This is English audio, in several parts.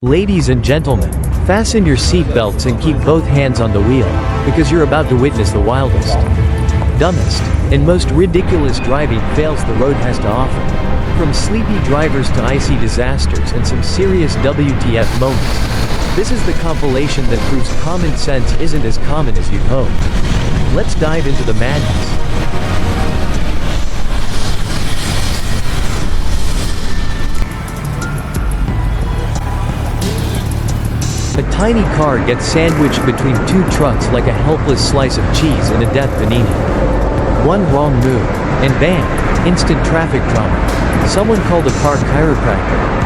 Ladies and gentlemen, fasten your seatbelts and keep both hands on the wheel, because you're about to witness the wildest, dumbest, and most ridiculous driving fails the road has to offer. From sleepy drivers to icy disasters and some serious WTF moments. This is the compilation that proves common sense isn't as common as you'd hope. Let's dive into the madness. A tiny car gets sandwiched between two trucks like a helpless slice of cheese in a death panini. One wrong move, and bam, instant traffic drama. Someone called a car chiropractor.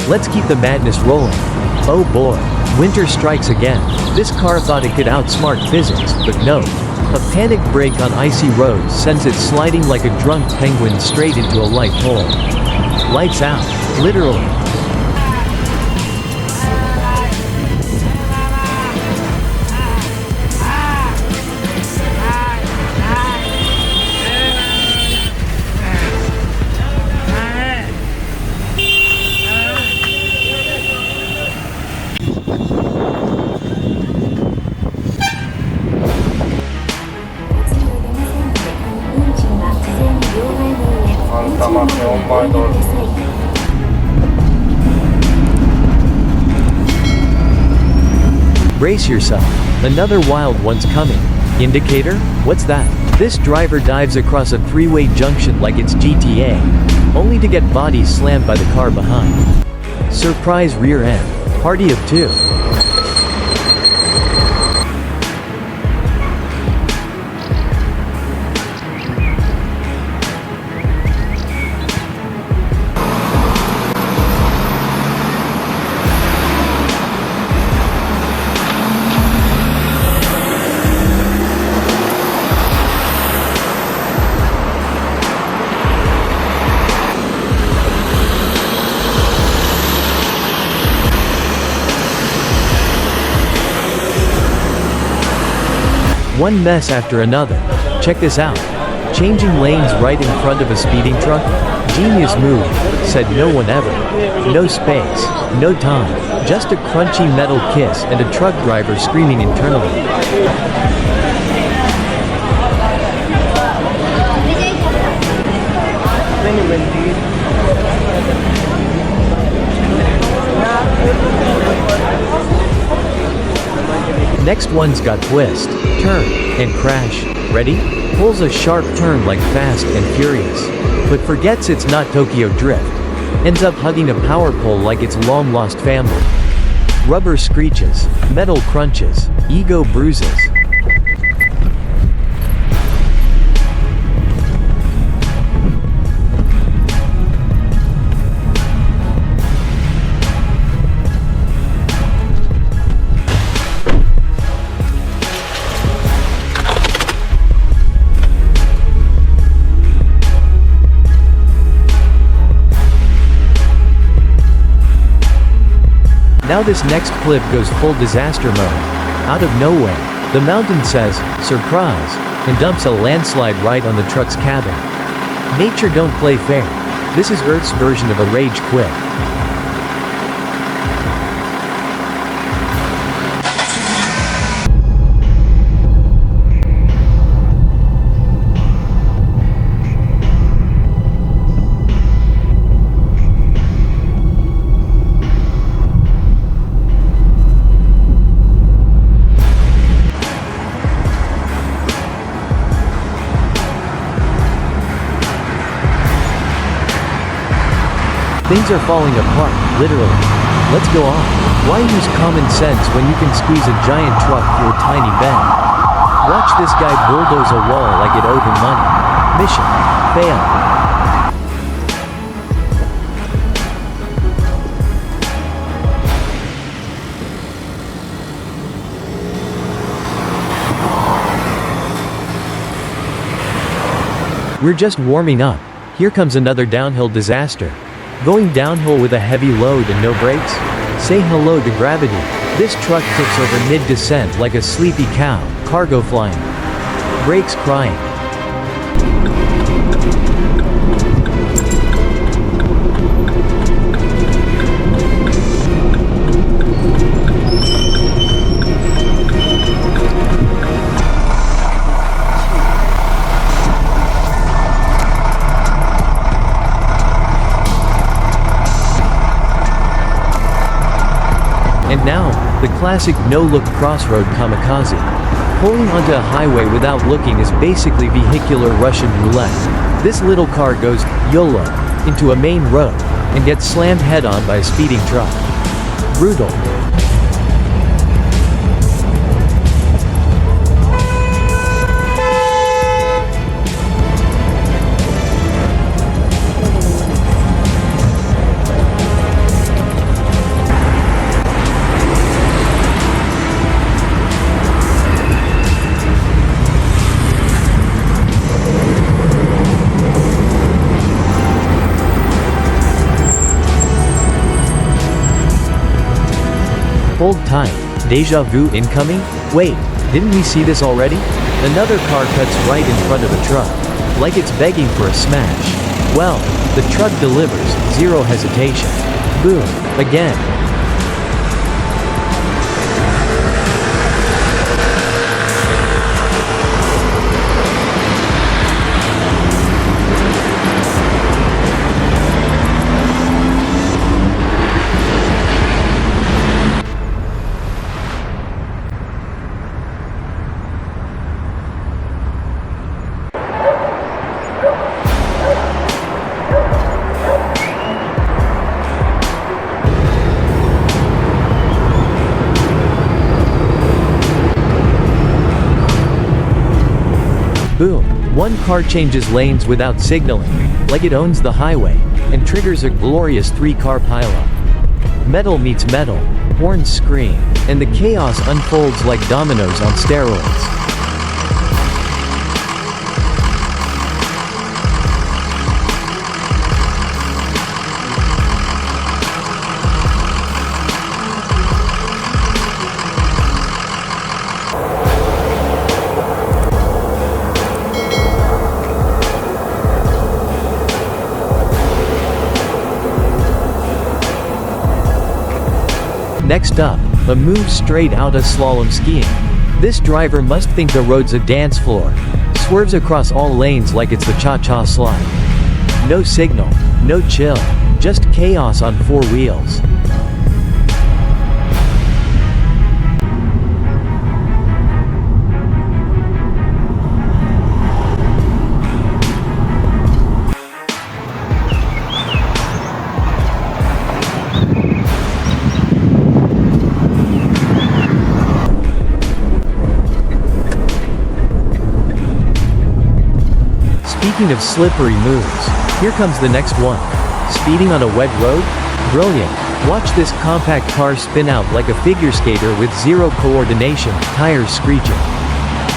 Let's keep the madness rolling. Oh boy, winter strikes again. This car thought it could outsmart physics, but no. A panic brake on icy roads sends it sliding like a drunk penguin straight into a light pole. Lights out, literally. Brace yourself. Another wild one's coming. Indicator? What's that? This driver dives across a three-way junction like it's GTA, only to get body slammed by the car behind. Surprise rear end. Party of two. One mess after another. Check this out. Changing lanes right in front of a speeding truck? Genius move, said no one ever. No space, no time, just a crunchy metal kiss and a truck driver screaming internally. Next one's got twist, turn, and crash. Ready? Pulls a sharp turn like Fast and Furious, but forgets it's not Tokyo Drift. Ends up hugging a power pole like it's long-lost family. Rubber screeches, metal crunches, ego bruises. Now this next clip goes full disaster mode. Out of nowhere, the mountain says, "Surprise," and dumps a landslide right on the truck's cabin. Nature don't play fair. This is Earth's version of a rage quit. Things are falling apart, literally. Let's go on. Why use common sense when you can squeeze a giant truck through a tiny bend? Watch this guy bulldoze a wall like it owed him money. Mission failed. We're just warming up. Here comes another downhill disaster. Going downhill with a heavy load and no brakes? Say hello to gravity. This truck tips over mid-descent like a sleepy cow, cargo flying. Brakes crying. And now, the classic no-look crossroad kamikaze. Pulling onto a highway without looking is basically vehicular Russian roulette. This little car goes YOLO into a main road and gets slammed head-on by a speeding truck. Brutal. Hold tight. Deja vu incoming? Wait, didn't we see this already? Another car cuts right in front of a truck. Like it's begging for a smash. Well, the truck delivers, zero hesitation. Boom, again. Boom. One car changes lanes without signaling, like it owns the highway, and triggers a glorious 3-car pileup. Metal meets metal, horns scream, and the chaos unfolds like dominoes on steroids. Next up, a move straight out of slalom skiing. This driver must think the road's a dance floor. Swerves across all lanes like it's the cha-cha slide. No signal, no chill, just chaos on 4 wheels. Speaking of slippery moves, here comes the next one. Speeding on a wet road? Brilliant. Watch this compact car spin out like a figure skater with zero coordination, tires screeching.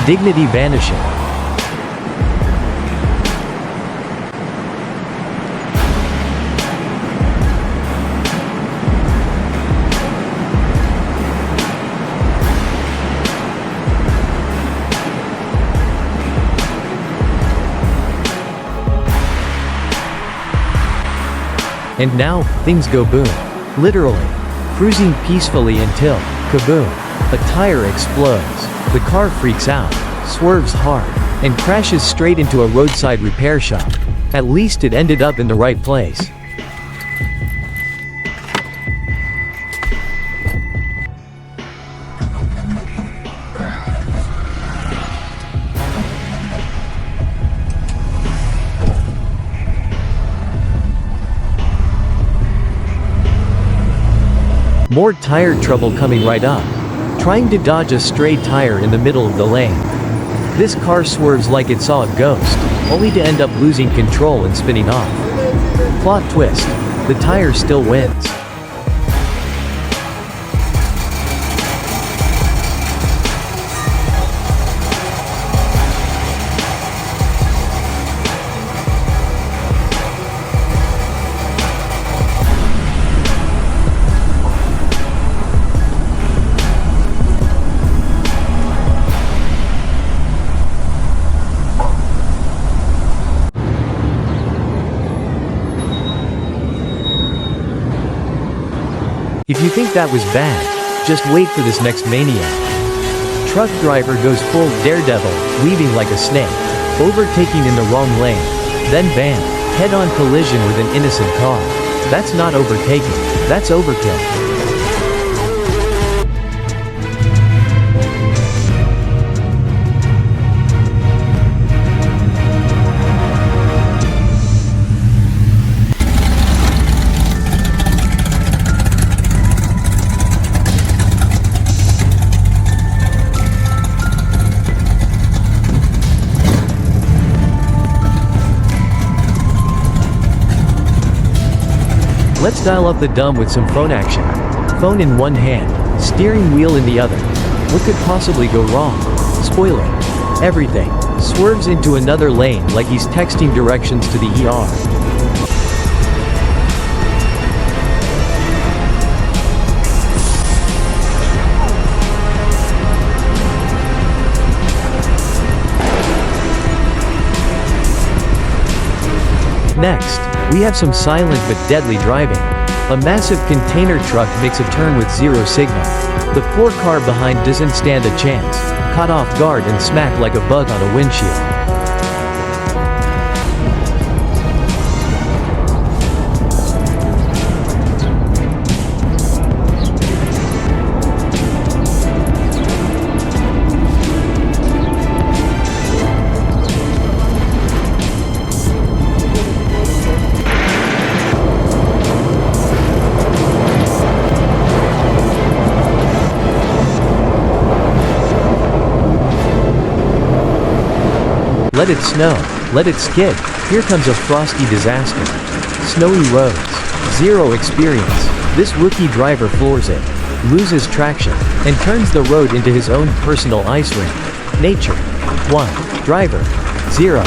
Dignity vanishing. And now, things go boom. Literally. Cruising peacefully until, kaboom. A tire explodes. The car freaks out, swerves hard, and crashes straight into a roadside repair shop. At least it ended up in the right place. More tire trouble coming right up. Trying to dodge a stray tire in the middle of the lane. This car swerves like it saw a ghost, only to end up losing control and spinning off. Plot twist: the tire still wins. If you think that was bad, just wait for this next maniac. Truck driver goes full daredevil, weaving like a snake, overtaking in the wrong lane. Then bam, head-on collision with an innocent car. That's not overtaking, that's overkill. Let's dial up the dumb with some phone action. Phone in one hand, steering wheel in the other. What could possibly go wrong? Spoiler: everything. Swerves into another lane like he's texting directions to the ER. Next, we have some silent but deadly driving. A massive container truck makes a turn with zero signal. The poor car behind doesn't stand a chance, caught off guard and smacked like a bug on a windshield. Let it snow, let it skid, here comes a frosty disaster. Snowy roads, zero experience. This rookie driver floors it, loses traction, and turns the road into his own personal ice rink. Nature, 1. Driver, 0.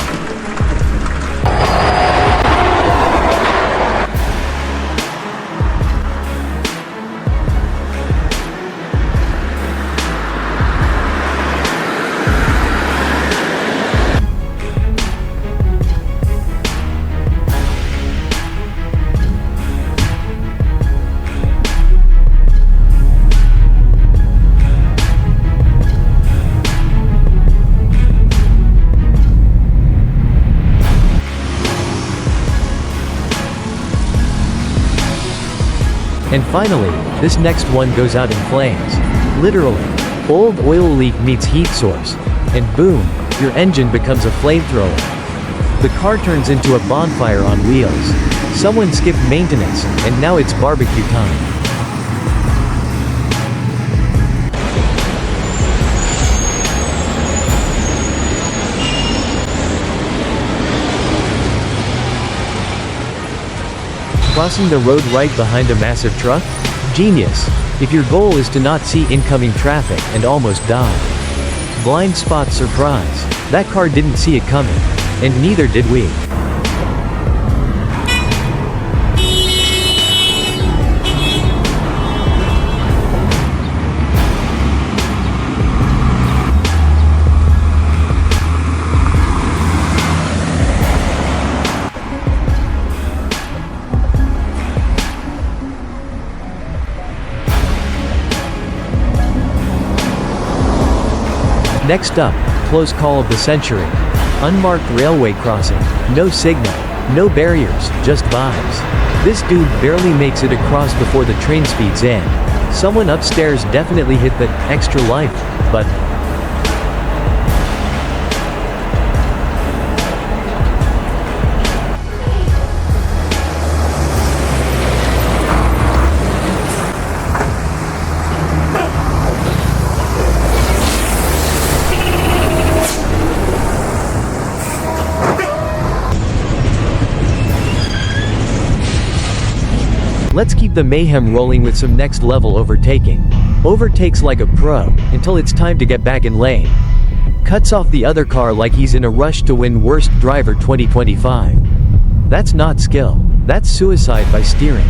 And finally, this next one goes out in flames. Literally. Old oil leak meets heat source. And boom, your engine becomes a flamethrower. The car turns into a bonfire on wheels. Someone skipped maintenance, and now it's barbecue time. Crossing the road right behind a massive truck? Genius! If your goal is to not see incoming traffic and almost die. Blind spot surprise. That car didn't see it coming. And neither did we. Next up, close call of the century. Unmarked railway crossing. No signal. No barriers, just vibes. This dude barely makes it across before the train speeds in. Someone upstairs definitely hit the extra life button. Let's keep the mayhem rolling with some next level overtaking. Overtakes like a pro, until it's time to get back in lane. Cuts off the other car like he's in a rush to win Worst Driver 2025. That's not skill, that's suicide by steering.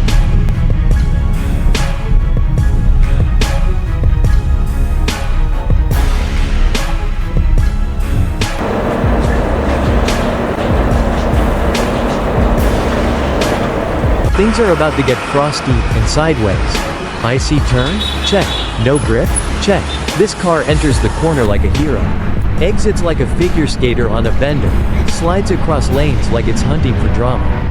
Things are about to get frosty and sideways. Icy turn? Check. No grip? Check. This car enters the corner like a hero. Exits like a figure skater on a bender. Slides across lanes like it's hunting for drama.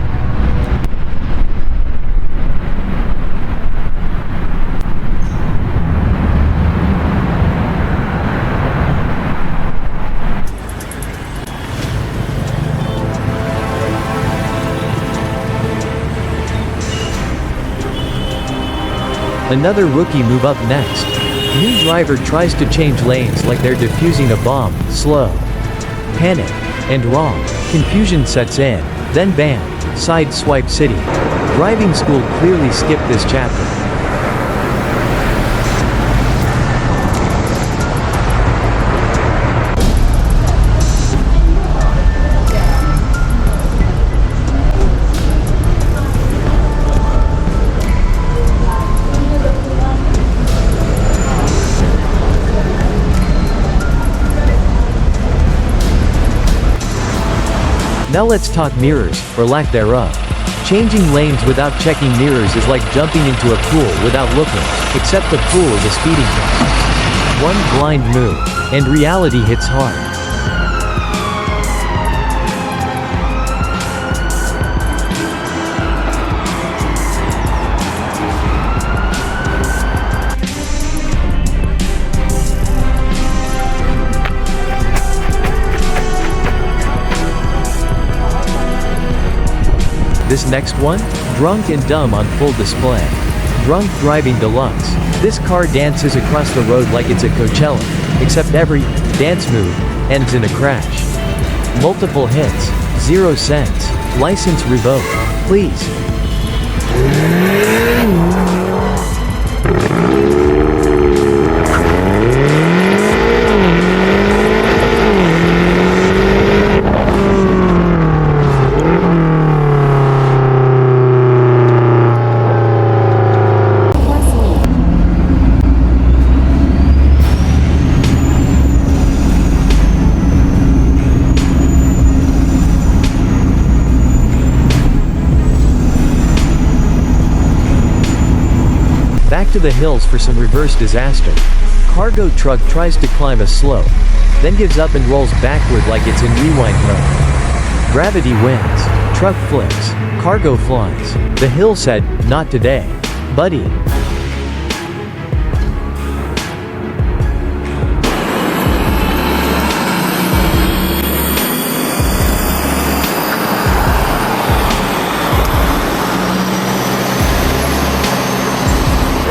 Another rookie move up next. New driver tries to change lanes like they're defusing a bomb. Slow. Panic. And wrong. Confusion sets in. Then bam. Side swipe city. Driving school clearly skipped this chapter. Now let's talk mirrors, or lack thereof. Changing lanes without checking mirrors is like jumping into a pool without looking, except the pool is a speeding test. One blind move, and reality hits hard. This next one? Drunk and dumb on full display. Drunk driving deluxe. This car dances across the road like it's a Coachella, except every dance move ends in a crash. Multiple hits, 0 cents, license revoked, please. Back to the hills for some reverse disaster. Cargo truck tries to climb a slope, then gives up and rolls backward like it's in rewind mode. Gravity wins. Truck flips. Cargo flies. The hill said, "Not today, buddy."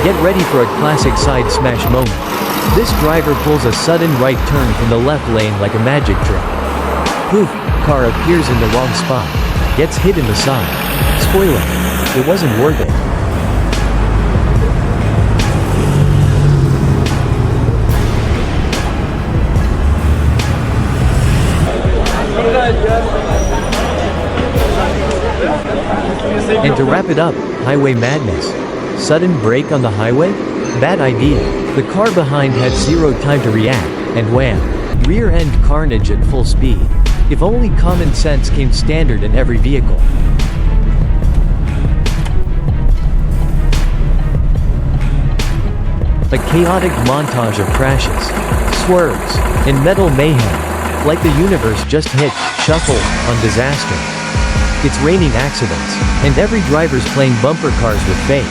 Get ready for a classic side smash moment. This driver pulls a sudden right turn from the left lane like a magic trick. Poof, car appears in the wrong spot. Gets hit in the side. Spoiler, it wasn't worth it. And to wrap it up, highway madness. Sudden brake on the highway? Bad idea. The car behind had 0 time to react, and wham! Rear end carnage at full speed. If only common sense came standard in every vehicle. A chaotic montage of crashes, swerves, and metal mayhem. Like the universe just hit shuffle on disaster. It's raining accidents, and every driver's playing bumper cars with fate.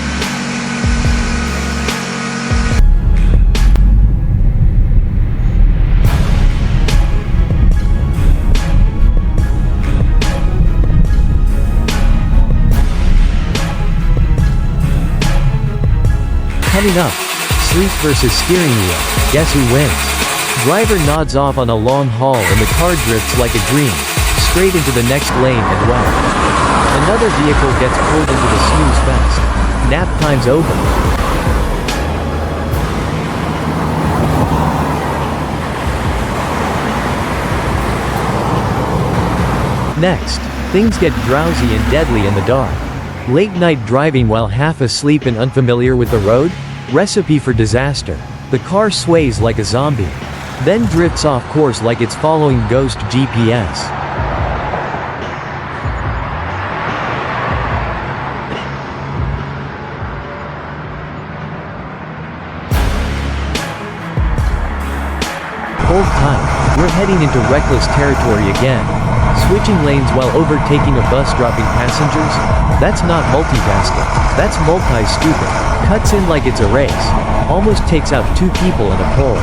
Coming up, sleep versus steering wheel. Guess who wins? Driver nods off on a long haul and the car drifts like a dream, straight into the next lane and well. Another vehicle gets pulled into the snooze fest. Nap time's over. Next, things get drowsy and deadly in the dark. Late night driving while half asleep and unfamiliar with the road? Recipe for disaster. The car sways like a zombie, then drifts off course like it's following ghost GPS. Hold tight, we're heading into reckless territory again. Switching lanes while overtaking a bus dropping passengers? That's not multitasking, that's multi-stupid. Cuts in like it's a race. Almost takes out 2 people in a pole.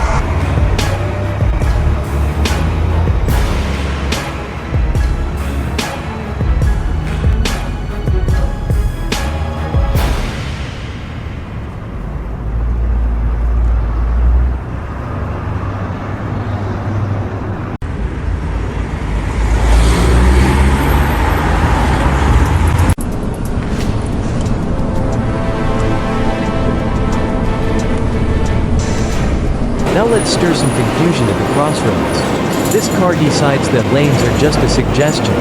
Now let's stir some confusion at the crossroads. This car decides that lanes are just a suggestion,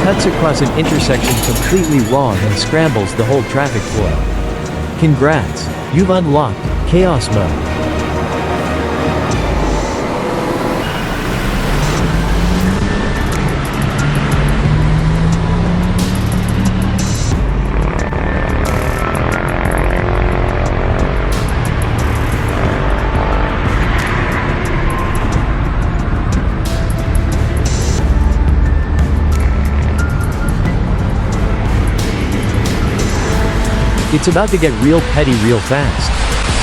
cuts across an intersection completely wrong and scrambles the whole traffic flow. Congrats, you've unlocked chaos mode. It's about to get real petty real fast.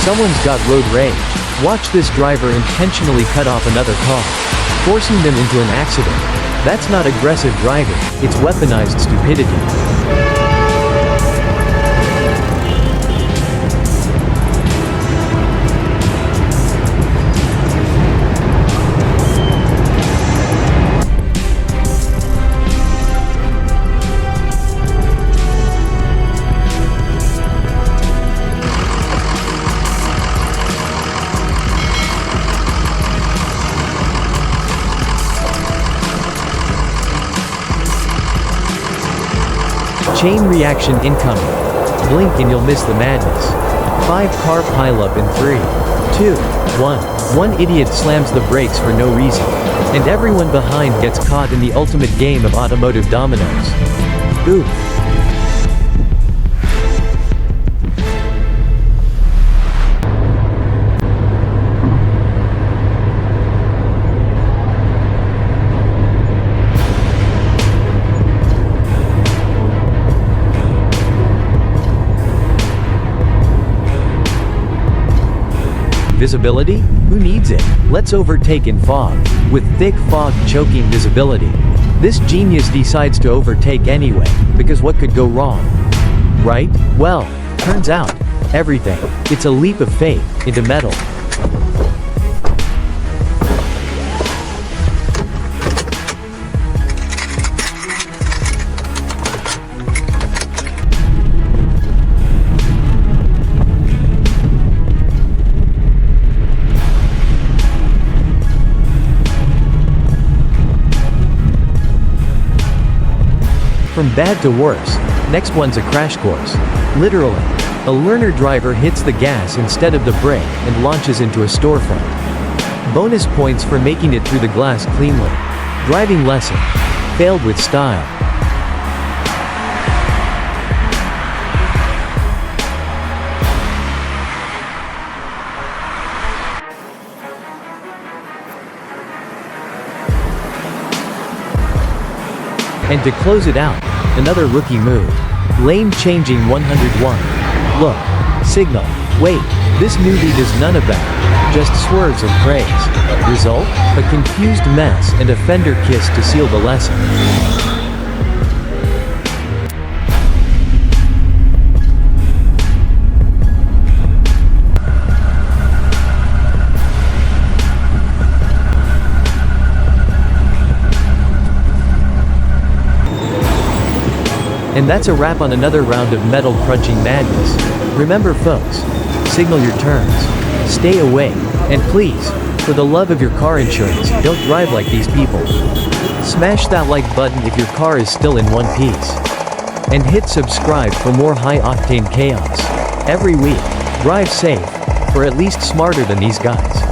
Someone's got road rage. Watch this driver intentionally cut off another car, forcing them into an accident. That's not aggressive driving, it's weaponized stupidity. Chain reaction incoming. Blink and you'll miss the madness. 5-car pileup in 3, 2, 1. One idiot slams the brakes for no reason, and everyone behind gets caught in the ultimate game of automotive dominoes. Oof. Visibility? Who needs it? Let's overtake in fog. With thick fog choking visibility. This genius decides to overtake anyway, because what could go wrong? Right? Well, turns out, everything. It's a leap of faith, into metal. From bad to worse, next one's a crash course. Literally. A learner driver hits the gas instead of the brake and launches into a storefront. Bonus points for making it through the glass cleanly. Driving lesson. Failed with style. And to close it out, another rookie move. Lane changing 101. Look. Signal. Wait. This newbie does none of that. Just swerves and prays. Result? A confused mess and a fender kiss to seal the lesson. And that's a wrap on another round of metal crunching madness. Remember folks, signal your turns, stay away, and please, for the love of your car insurance, don't drive like these people. Smash that like button if your car is still in one piece. And hit subscribe for more high-octane chaos. Every week, drive safe, or at least smarter than these guys.